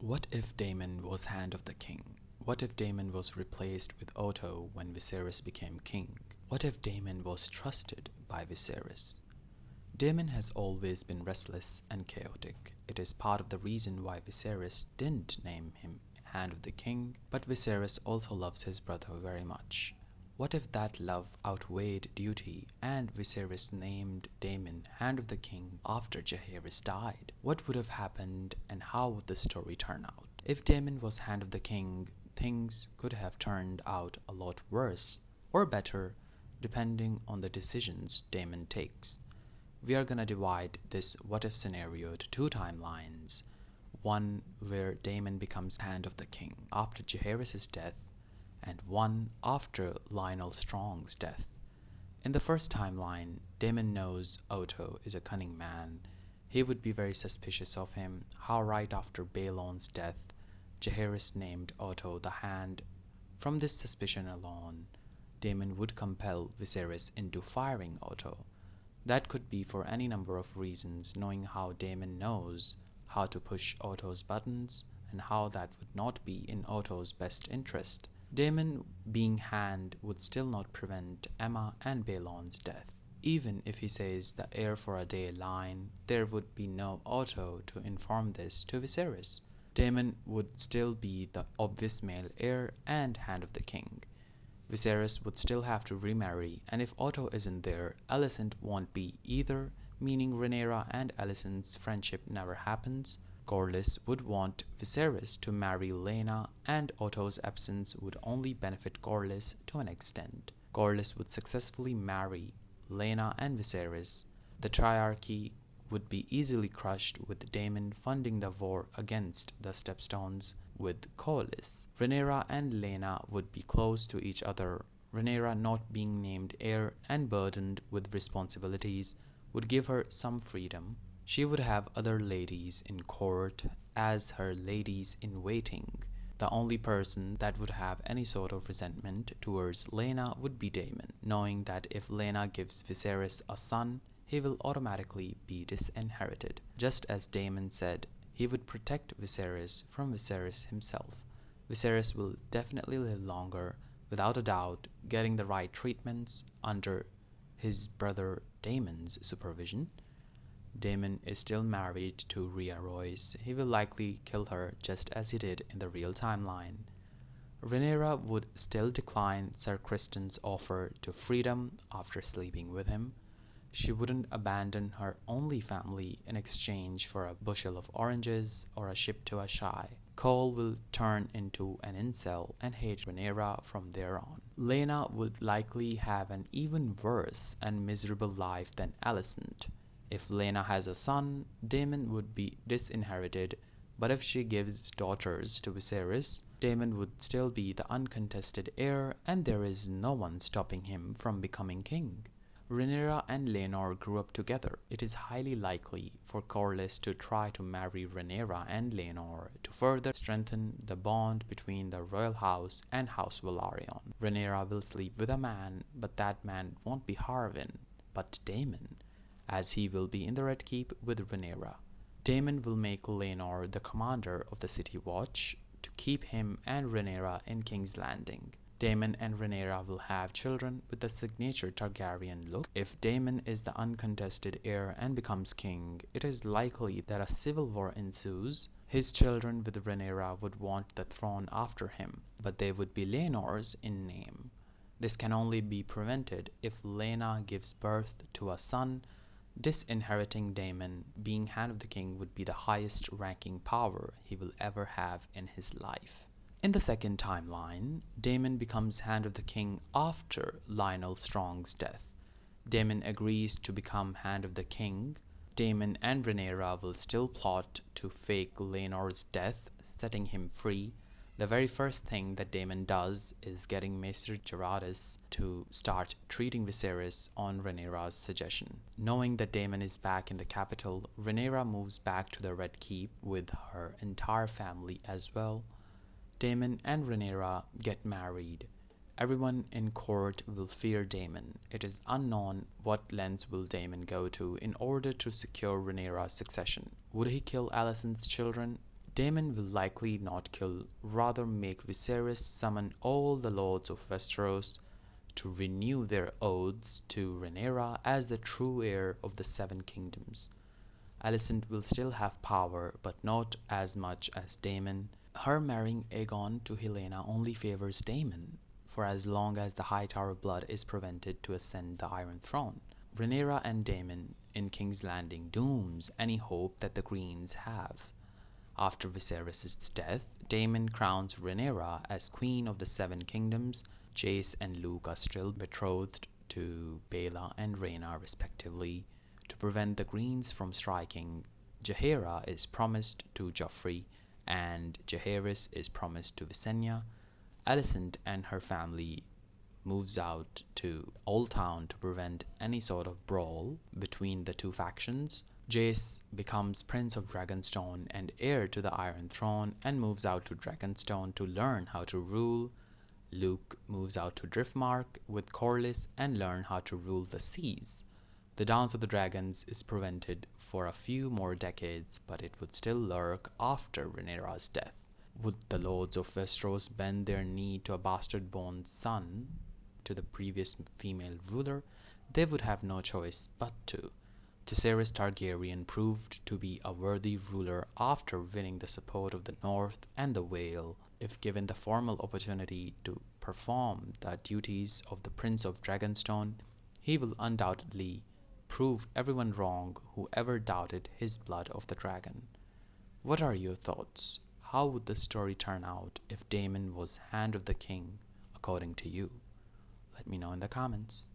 What if Daemon was Hand of the King? What if Daemon was replaced with Otto when Viserys became king? What if Daemon was trusted by Viserys? Daemon has always been restless and chaotic. It is part of the reason why Viserys didn't name him Hand of the King, but Viserys also loves his brother very much. What if that love outweighed duty and Viserys named Daemon Hand of the King after Jaehaerys died? What would have happened and how would the story turn out? If Daemon was Hand of the King, things could have turned out a lot worse or better depending on the decisions Daemon takes. We are gonna divide this what if scenario to two timelines. One where Daemon becomes Hand of the King after Jaehaerys' death, and one after Lionel Strong's death. In the first timeline, Daemon knows Otto is a cunning man. He would be very suspicious of him, how right after Baelon's death, Jaehaerys named Otto the Hand. From this suspicion alone, Daemon would compel Viserys into firing Otto. That could be for any number of reasons, knowing how Daemon knows how to push Otto's buttons and how that would not be in Otto's best interest. Daemon being Hand would still not prevent Aemma and Baelon's death. Even if he says the heir for a day line, there would be no Otto to inform this to Viserys. Daemon would still be the obvious male heir and Hand of the King. Viserys would still have to remarry, and if Otto isn't there, Alicent won't be either, meaning Rhaenyra and Alicent's friendship never happens. Corlys would want Viserys to marry Laena, and Otto's absence would only benefit Corlys to an extent. Corlys would successfully marry Laena and Viserys. The triarchy would be easily crushed with Daemon funding the war against the Stepstones with Corlys. Rhaenyra and Laena would be close to each other. Rhaenyra not being named heir and burdened with responsibilities would give her some freedom. She would have other ladies in court as her ladies in waiting. The only person that would have any sort of resentment towards Laena would be Daemon, knowing that if Laena gives Viserys a son, he will automatically be disinherited. Just as Daemon said, he would protect Viserys from Viserys himself. Viserys will definitely live longer, without a doubt, getting the right treatments under his brother Daemon's supervision. Daemon is still married to Rhea Royce. He will likely kill her just as he did in the real timeline. Rhaenyra would still decline Ser Criston's offer to freedom after sleeping with him. She wouldn't abandon her only family in exchange for a bushel of oranges or a ship to Asshai. Cole will turn into an incel and hate Rhaenyra from there on. Laena would likely have an even worse and miserable life than Alicent. If Laena has a son, Daemon would be disinherited, but if she gives daughters to Viserys, Daemon would still be the uncontested heir and there is no one stopping him from becoming king. Rhaenyra and Laenor grew up together. It is highly likely for Corlys to try to marry Rhaenyra and Laenor to further strengthen the bond between the royal house and House Velaryon. Rhaenyra will sleep with a man, but that man won't be Harwin, but Daemon, as he will be in the Red Keep with Rhaenyra. Daemon will make Laenor the commander of the City Watch to keep him and Rhaenyra in King's Landing. Daemon and Rhaenyra will have children with the signature Targaryen look. If Daemon is the uncontested heir and becomes king, it is likely that a civil war ensues. His children with Rhaenyra would want the throne after him, but they would be Laenor's in name. This can only be prevented if Laena gives birth to a son. Disinheriting Daemon, being Hand of the King, would be the highest ranking power he will ever have in his life. In the second timeline, Daemon becomes Hand of the King after Lionel Strong's death. Daemon agrees to become Hand of the King. Daemon and Rhaenyra will still plot to fake Laenor's death, setting him free. The very first thing that Daemon does is getting Maester Gerardus to start treating Viserys on Rhaenyra's suggestion. Knowing that Daemon is back in the capital, Rhaenyra moves back to the Red Keep with her entire family as well. Daemon and Rhaenyra get married. Everyone in court will fear Daemon. It is unknown what lengths will Daemon go to in order to secure Rhaenyra's succession. Would he kill Alicent's children? Daemon will likely not kill, rather make Viserys summon all the lords of Westeros to renew their oaths to Rhaenyra as the true heir of the Seven Kingdoms. Alicent will still have power, but not as much as Daemon. Her marrying Aegon to Helena only favors Daemon, for as long as the Hightower blood is prevented to ascend the Iron Throne. Rhaenyra and Daemon in King's Landing dooms any hope that the Greens have. After Viserys' death, Daemon crowns Rhaenyra as Queen of the Seven Kingdoms. Jace and Luke are still betrothed to Baelon and Rhaena respectively. To prevent the Greens from striking, Jaehaera is promised to Joffrey and Jaehaerys is promised to Visenya. Alicent and her family moves out to Old Town to prevent any sort of brawl between the two factions. Jace becomes Prince of Dragonstone and heir to the Iron Throne and moves out to Dragonstone to learn how to rule. Luke moves out to Driftmark with Corlys and learn how to rule the seas. The Dance of the Dragons is prevented for a few more decades, but it would still lurk after Rhaenyra's death. Would the Lords of Westeros bend their knee to a bastard-born son to the previous female ruler? They would have no choice but to. Jaehaerys Targaryen proved to be a worthy ruler after winning the support of the North and the Vale. If given the formal opportunity to perform the duties of the Prince of Dragonstone, he will undoubtedly prove everyone wrong who ever doubted his blood of the dragon. What are your thoughts? How would the story turn out if Daemon was Hand of the King, according to you? Let me know in the comments.